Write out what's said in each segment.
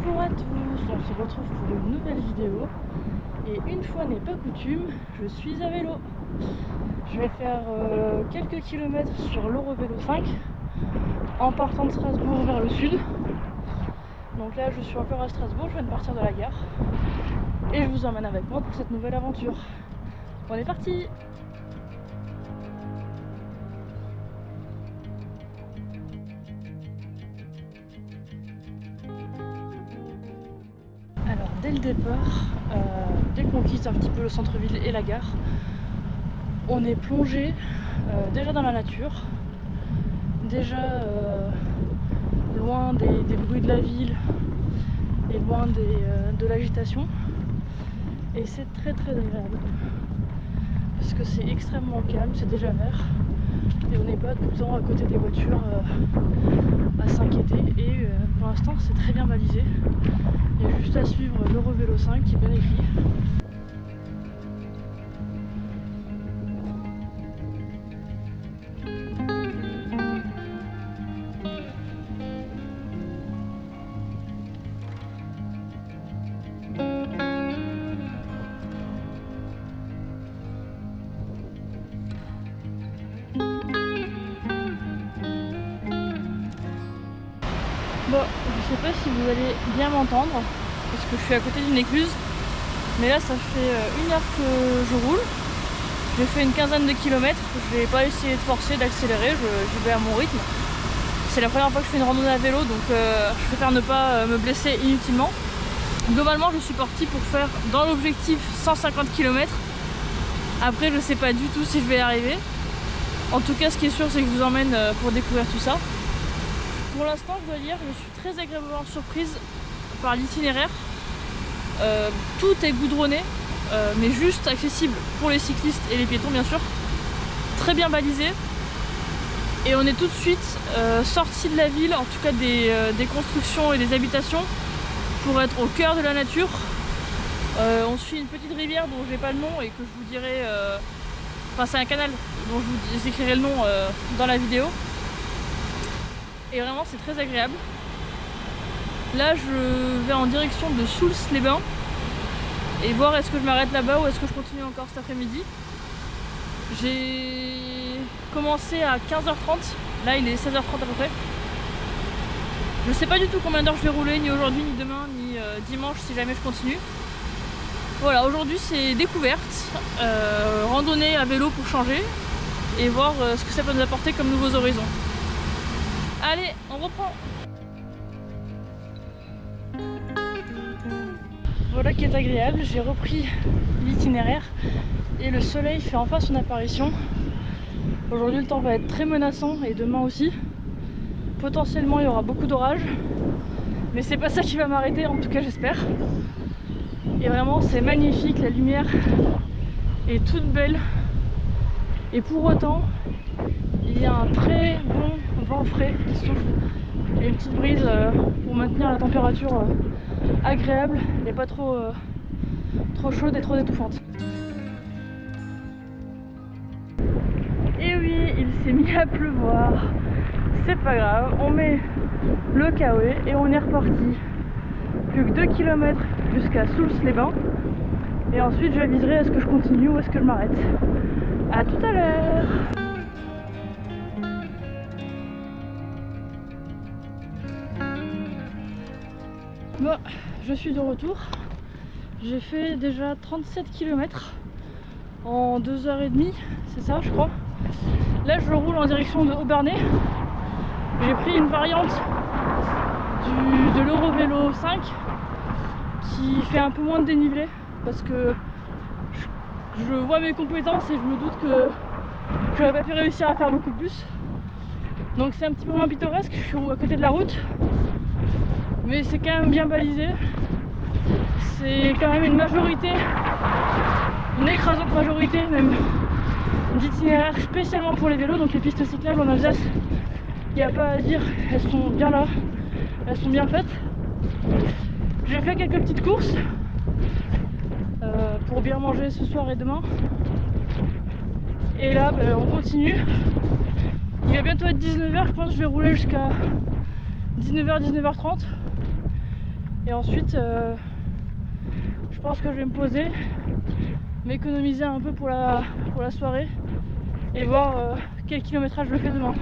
Bonjour à tous, on se retrouve pour une nouvelle vidéo et une fois n'est pas coutume, je suis à vélo. Je vais faire quelques kilomètres sur l'Eurovélo 5 en partant de Strasbourg vers le sud. Donc là je suis encore à Strasbourg, je viens de partir de la gare et je vous emmène avec moi pour cette nouvelle aventure. On est parti! Alors dès le départ, dès qu'on quitte un petit peu le centre-ville et la gare, on est plongé déjà dans la nature, déjà loin des bruits de la ville et loin de l'agitation, et c'est très agréable parce que c'est extrêmement calme, c'est déjà vert et on n'est pas tout le temps à côté des voitures à s'inquiéter, et pour l'instant c'est très bien balisé. Il y a juste à suivre l'Eurovélo 5 qui est bien écrit. Bon, je sais pas si vous allez bien m'entendre parce que je suis à côté d'une écluse, mais là ça fait 1 heure que je roule. J'ai fait une quinzaine de kilomètres, je vais pas essayer de forcer, d'accélérer, j'y vais à mon rythme. C'est la première fois que je fais une randonnée à vélo, donc je préfère ne pas me blesser inutilement. Globalement je suis partie pour faire dans l'objectif 150 km. Après je sais pas du tout si je vais y arriver. En tout cas ce qui est sûr c'est que je vous emmène pour découvrir tout ça. Pour l'instant, je dois dire, je suis très agréablement surprise par l'itinéraire. Tout est goudronné, mais juste accessible pour les cyclistes et les piétons bien sûr. Très bien balisé. Et on est tout de suite sorti de la ville, en tout cas des constructions et des habitations, pour être au cœur de la nature. On suit une petite rivière dont je n'ai pas le nom et que je vous dirai... Enfin c'est un canal dont je vous écrirai le nom dans la vidéo. Et vraiment c'est très agréable. Là je vais en direction de Soultz-les-Bains et voir est-ce que je m'arrête là-bas ou est-ce que je continue encore cet après-midi. J'ai commencé à 15h30, là il est 16h30 à peu près. Je sais pas du tout combien d'heures je vais rouler, ni aujourd'hui, ni demain, ni dimanche si jamais je continue. Voilà, aujourd'hui c'est découverte, randonnée à vélo pour changer et voir ce que ça peut nous apporter comme nouveaux horizons. Allez, on reprend. Voilà qui est agréable, j'ai repris l'itinéraire et le soleil fait enfin son apparition. Aujourd'hui le temps va être très menaçant et demain aussi. Potentiellement il y aura beaucoup d'orages, mais c'est pas ça qui va m'arrêter, en tout cas j'espère. Et vraiment c'est magnifique, la lumière est toute belle. Et pour autant, il y a un très bon vent frais qui souffle et une petite brise pour maintenir la température agréable et pas trop chaude et trop étouffante. Et oui, il s'est mis à pleuvoir, c'est pas grave, on met le kawaii et on est reparti. Plus que 2 km jusqu'à Soultz-les-Bains et ensuite je aviserai est-ce que je continue ou est-ce que je m'arrête. A tout à l'heure. Bon, je suis de retour. J'ai fait déjà 37 km en 2h30, c'est ça je crois. Là je roule en direction de Obernai. J'ai pris une variante de l'Eurovélo 5 qui fait un peu moins de dénivelé parce que je vois mes compétences et je me doute que je n'aurais pas pu réussir à faire beaucoup plus. Donc c'est un petit peu moins pittoresque, je suis à côté de la route. Mais c'est quand même bien balisé. C'est quand même une majorité, une écrasante majorité même, d'itinéraires spécialement pour les vélos. Donc les pistes cyclables en Alsace, il n'y a pas à dire, elles sont bien là, elles sont bien faites. J'ai fait quelques petites courses pour bien manger ce soir et demain. Et là on continue. Il va bientôt être 19h, je pense que je vais rouler jusqu'à 19h, 19h30. Et ensuite, je pense que je vais me poser, m'économiser un peu pour la soirée et voir quel kilométrage je fais demain.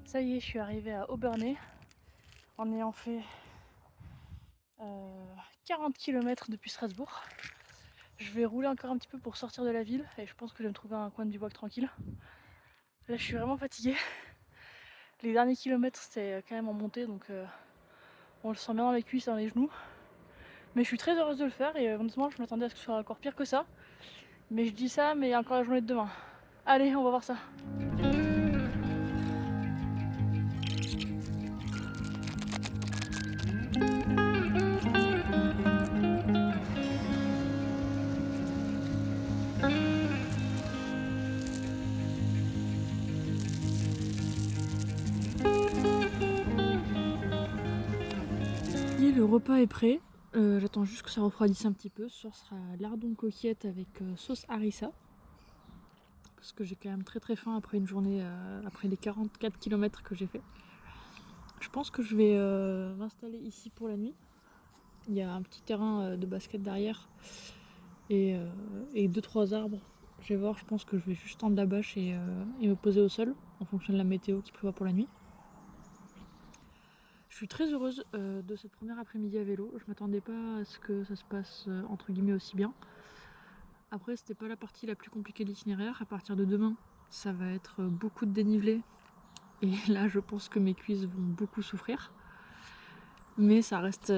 Ça y est, je suis arrivée à Obernai en ayant fait 40 km depuis Strasbourg. Je vais rouler encore un petit peu pour sortir de la ville et je pense que je vais me trouver un coin de bivouac tranquille. Là, je suis vraiment fatiguée. Les derniers kilomètres, c'était quand même en montée, donc on le sent bien dans les cuisses et dans les genoux. Mais je suis très heureuse de le faire et honnêtement, je m'attendais à ce que ce soit encore pire que ça. Mais je dis ça, mais il y a encore la journée de demain. Allez, on va voir ça. Le repas est prêt, j'attends juste que ça refroidisse un petit peu. Ce soir sera lardon coquillette avec sauce harissa. Parce que j'ai quand même très faim après une journée, après les 44 km que j'ai fait. Je pense que je vais m'installer ici pour la nuit. Il y a un petit terrain de basket derrière et 2-3 arbres. Je vais voir, je pense que je vais juste tendre la bâche et me poser au sol en fonction de la météo qui prévoit pour la nuit. Je suis très heureuse de cette première après-midi à vélo. Je m'attendais pas à ce que ça se passe entre guillemets aussi bien. Après, c'était pas la partie la plus compliquée de l'itinéraire. À partir de demain, ça va être beaucoup de dénivelé. Et là, je pense que mes cuisses vont beaucoup souffrir. Mais ça reste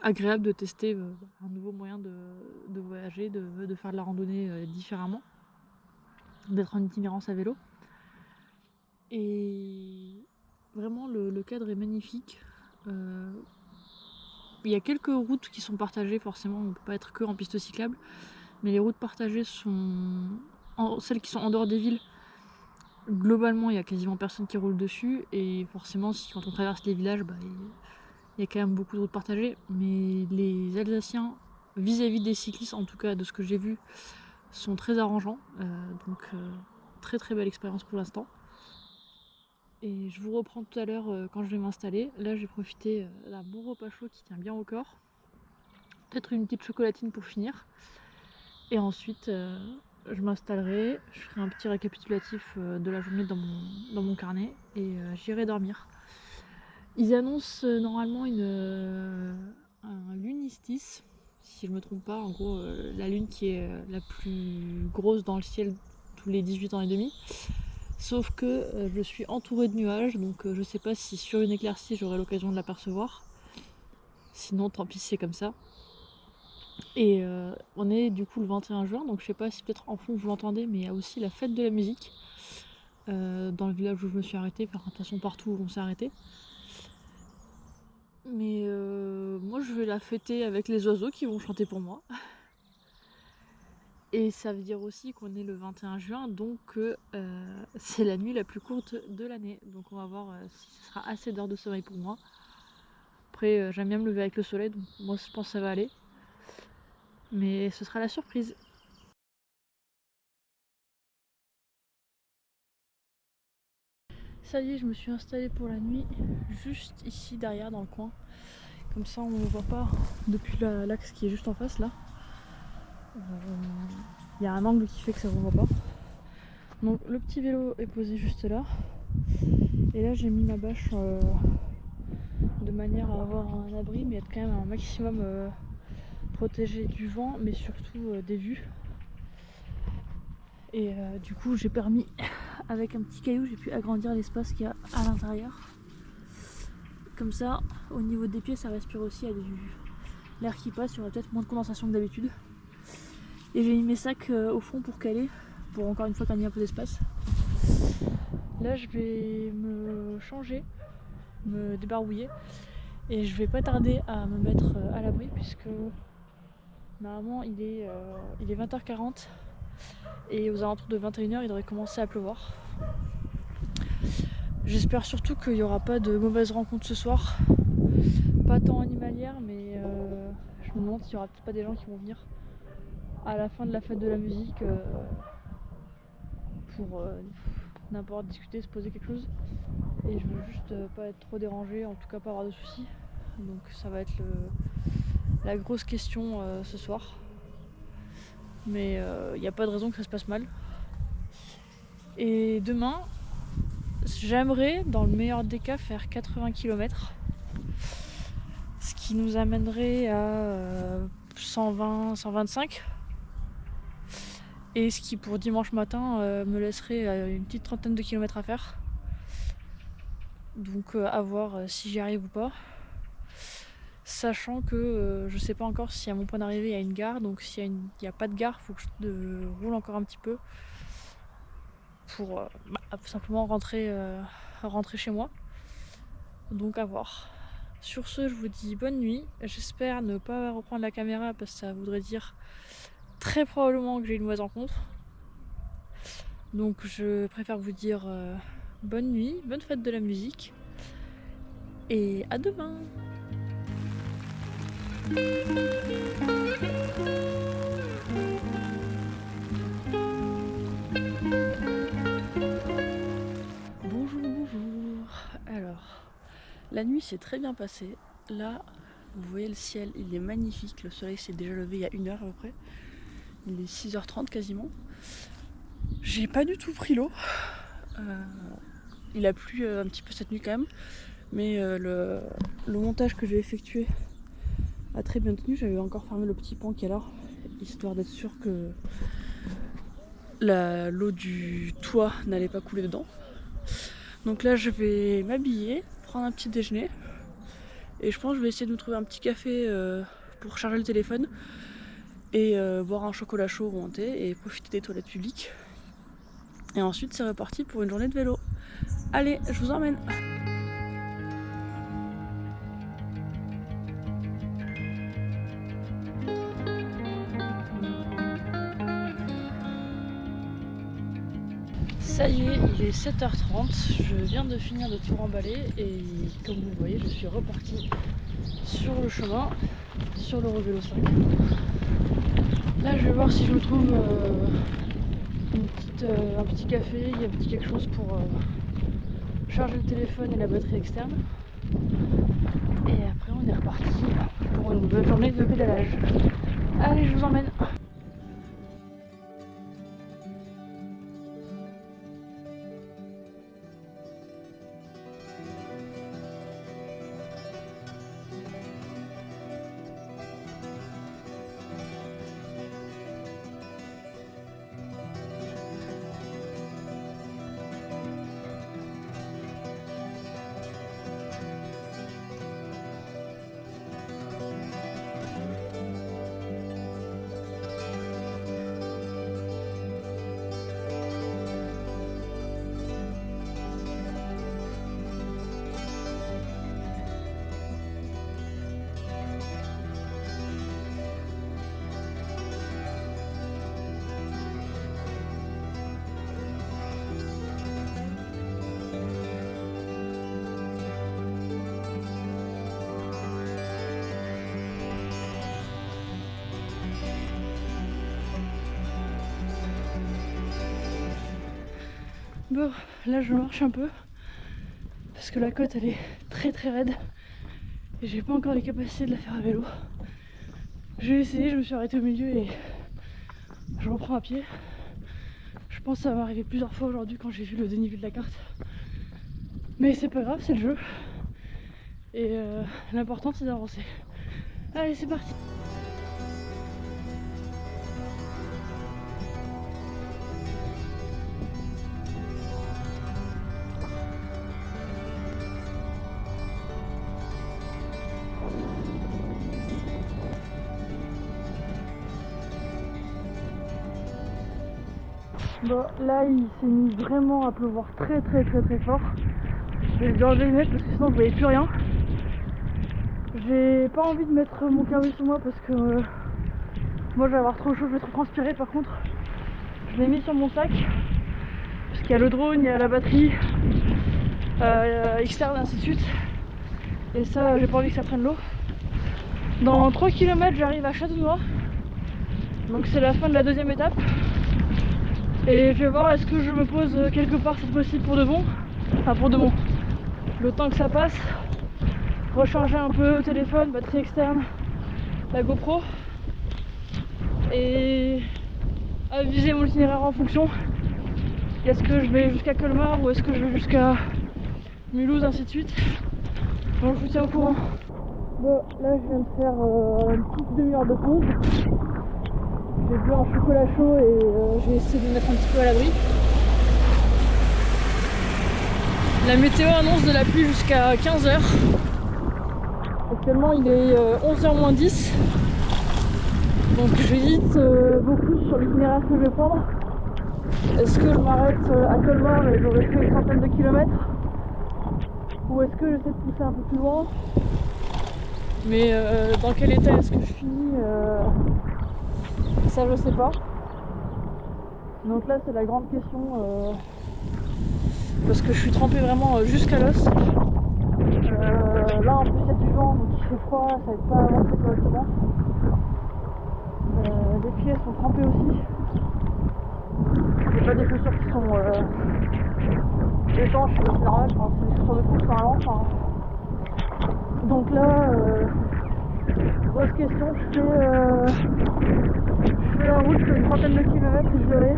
agréable de tester un nouveau moyen de voyager, de faire de la randonnée différemment, d'être en itinérance à vélo. Et vraiment, le cadre est magnifique. Il y a quelques routes qui sont partagées, forcément, on ne peut pas être que en piste cyclable. Mais les routes partagées sont celles qui sont en dehors des villes. Globalement, il n'y a quasiment personne qui roule dessus. Et forcément, quand on traverse les villages, il y a quand même beaucoup de routes partagées. Mais les Alsaciens, vis-à-vis des cyclistes, en tout cas de ce que j'ai vu, sont très arrangeants. Donc très belle expérience pour l'instant. Et je vous reprends tout à l'heure quand je vais m'installer. Là, j'ai profité d'un bon repas chaud qui tient bien au corps. Peut-être une petite chocolatine pour finir. Et ensuite, je m'installerai, je ferai un petit récapitulatif de la journée dans mon carnet et j'irai dormir. Ils annoncent normalement un lunistice, si je ne me trompe pas. En gros, la lune qui est la plus grosse dans le ciel tous les 18 ans et demi. Sauf que je suis entourée de nuages, donc je sais pas si sur une éclaircie j'aurai l'occasion de l'apercevoir. Sinon, tant pis, c'est comme ça. Et on est du coup le 21 juin, donc je sais pas si peut-être en fond vous l'entendez, mais il y a aussi la fête de la musique dans le village où je me suis arrêtée, enfin de toute façon partout où on s'est arrêté. Mais moi je vais la fêter avec les oiseaux qui vont chanter pour moi. Et ça veut dire aussi qu'on est le 21 juin, donc c'est la nuit la plus courte de l'année. Donc on va voir si ce sera assez d'heures de sommeil pour moi. Après j'aime bien me lever avec le soleil, donc moi je pense que ça va aller. Mais ce sera la surprise. Ça y est, je me suis installée pour la nuit, juste ici derrière dans le coin. Comme ça on ne me voit pas depuis l'axe qui est juste en face là. Il y a un angle qui fait que ça ne me voit pas. Donc le petit vélo est posé juste là. Et là j'ai mis ma bâche de manière à avoir un abri, mais être quand même un maximum protégé du vent, mais surtout des vues. Et du coup j'ai permis avec un petit caillou j'ai pu agrandir l'espace qu'il y a à l'intérieur. Comme ça, au niveau des pieds ça respire aussi, il y a l'air qui passe, il y aura peut-être moins de condensation que d'habitude. Et j'ai mis mes sacs au fond pour caler, pour encore une fois gagner un peu d'espace. Là je vais me changer, me débarouiller et je vais pas tarder à me mettre à l'abri puisque normalement il est 20h40 et aux alentours de 21h il devrait commencer à pleuvoir. J'espère surtout qu'il n'y aura pas de mauvaises rencontres ce soir, pas tant animalières mais je me demande s'il n'y aura peut-être pas des gens qui vont venir à la fin de la fête de la musique pour n'importe discuter, se poser quelque chose. Et je veux juste pas être trop dérangée, en tout cas pas avoir de soucis. Donc ça va être la grosse question ce soir. Mais il n'y a pas de raison que ça se passe mal. Et demain, j'aimerais dans le meilleur des cas faire 80 km. Ce qui nous amènerait à 120, 125. Et ce qui pour dimanche matin me laisserait une petite trentaine de kilomètres à faire. Donc à voir si j'y arrive ou pas. Sachant que je sais pas encore si à mon point d'arrivée il y a une gare. Donc s'il n'y a pas de gare, il faut que je roule encore un petit peu. Pour simplement rentrer chez moi. Donc à voir. Sur ce, je vous dis bonne nuit. J'espère ne pas reprendre la caméra parce que ça voudrait dire très probablement que j'ai une mauvaise rencontre. Donc je préfère vous dire bonne nuit, bonne fête de la musique et à demain. Bonjour. Alors, la nuit s'est très bien passée. Là, vous voyez le ciel, il est magnifique. Le soleil s'est déjà levé il y a 1 heure à peu près. Il est 6h30 quasiment. J'ai pas du tout pris l'eau. Il a plu un petit peu cette nuit quand même. Mais le montage que j'ai effectué a très bien tenu. J'avais encore fermé le petit pan qui est là, histoire d'être sûr que l'eau du toit n'allait pas couler dedans. Donc là je vais m'habiller, prendre un petit déjeuner. Et je pense que je vais essayer de me trouver un petit café pour charger le téléphone. Et boire un chocolat chaud ou un thé et profiter des toilettes publiques. Et ensuite c'est reparti pour une journée de vélo. Allez, je vous emmène. Ça y est, il est 7h30, je viens de finir de tout remballer et comme vous le voyez, je suis repartie sur le chemin, sur le Vélo 5. Là, je vais voir si je me trouve un petit café, il y a un petit quelque chose pour charger le téléphone et la batterie externe. Et après, on est reparti pour une nouvelle journée de pédalage. Allez, je vous emmène. Bon, là je marche un peu parce que la côte elle est très très raide et j'ai pas encore les capacités de la faire à vélo. J'ai essayé, je me suis arrêtée au milieu et je reprends à pied. Je pense que ça va m'arriver plusieurs fois aujourd'hui quand j'ai vu le dénivelé de la carte. Mais c'est pas grave, c'est le jeu. Et l'important c'est d'avancer. Allez, c'est parti. Bon, là il s'est mis vraiment à pleuvoir très fort. Je vais dû enlever les lunettes parce que sinon je voyais plus rien. J'ai pas envie de mettre mon carré sur moi parce que moi je vais avoir trop chaud, je vais trop transpirer. Par contre, je l'ai mis sur mon sac parce qu'il y a le drone, il y a la batterie externe, ainsi de suite. Et ça, j'ai pas envie que ça prenne l'eau. Dans 3 km, j'arrive à Châteaunois. Donc c'est la fin de la deuxième étape. Et je vais voir est-ce que je me pose quelque part cette fois-ci pour de bon. Enfin pour de bon. Le temps que ça passe. Recharger un peu le téléphone, batterie externe, la GoPro. Et aviser mon itinéraire en fonction. Est-ce que je vais jusqu'à Colmar ou est-ce que je vais jusqu'à Mulhouse, ainsi de suite. Donc je vous tiens au courant. Bon, là je viens de faire une petite demi-heure de pause. J'ai bu un chocolat chaud et j'ai essayé de me mettre un petit peu à l'abri. La météo annonce de la pluie jusqu'à 15h. Actuellement il est 11h moins 10. Donc j'hésite beaucoup sur l'itinéraire que je vais prendre. Est-ce que je m'arrête à Colmar et j'aurai fait une centaine de kilomètres? Ou est-ce que j'essaie de pousser un peu plus loin? Mais dans quel état est-ce que je finis ça je sais pas. Donc là c'est la grande question parce que je suis trempée vraiment jusqu'à l'os. Là en plus il y a du vent donc il fait froid, ça va être pas avancer correctement. Les pieds sont trempés aussi. C'est pas des chaussures qui sont étanches, c'est normal, enfin, c'est des chaussures de course normalement. Enfin. Donc là, grosse question, je fais la route, je fais une trentaine de kilomètres et je verrai.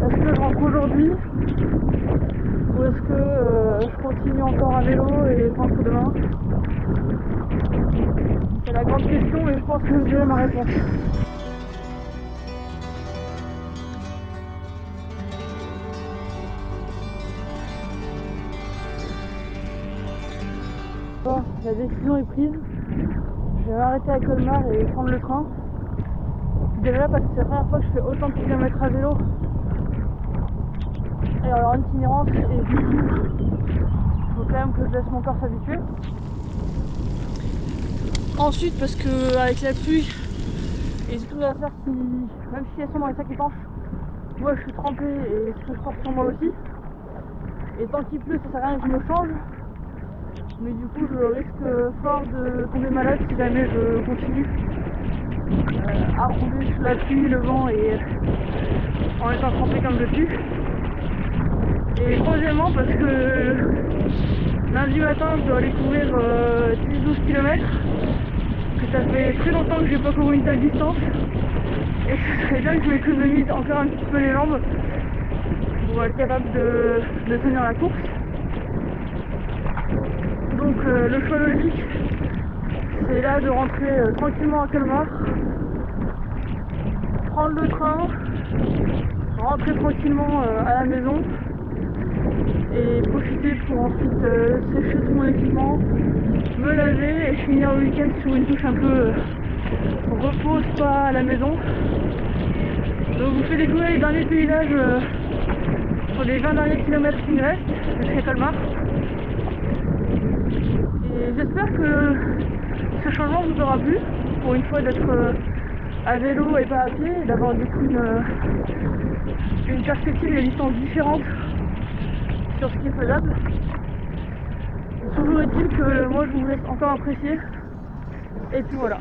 Est-ce que je rentre aujourd'hui ou est-ce que je continue encore à vélo et je rentre demain? C'est la grande question et je pense que j'ai ma réponse. Bon, la décision est prise. Je vais m'arrêter à Colmar et prendre le train. Déjà parce que c'est la première fois que je fais autant de kilomètres à vélo. Et alors l'itinérance est difficile. Il faut quand même que je laisse mon corps s'habituer. Ensuite parce que avec la pluie et toutes les affaires qui, même si elles sont dans les sacs étanches, moi je suis trempée et ce que je porte sur moi aussi. Et tant qu'il pleut ça sert à rien que je me change. Mais du coup je risque fort de tomber malade si jamais je continue à rouler sous la pluie, le vent et en étant trempé comme je suis. Et troisièmement parce que lundi matin je dois aller courir 10-12 km, que ça fait très longtemps que j'ai pas couru une telle distance et que ce serait bien que je m'économise encore un petit peu les jambes pour être capable de tenir la course. Donc le choix logique c'est là de rentrer tranquillement à Colmar, prendre le train, rentrer tranquillement à la maison et profiter pour ensuite sécher tout mon équipement, me laver et finir le week-end sur une touche un peu repos, spa à la maison. Donc je vous fais découvrir les derniers paysages sur les 20 derniers kilomètres qui me restent jusqu'à Colmar. Et j'espère que ce changement vous aura plu, pour une fois d'être à vélo et pas à pied, et d'avoir du coup une perspective et une distance différente sur ce qui est faisable. Toujours est-il que moi je vous laisse encore apprécier. Et puis voilà.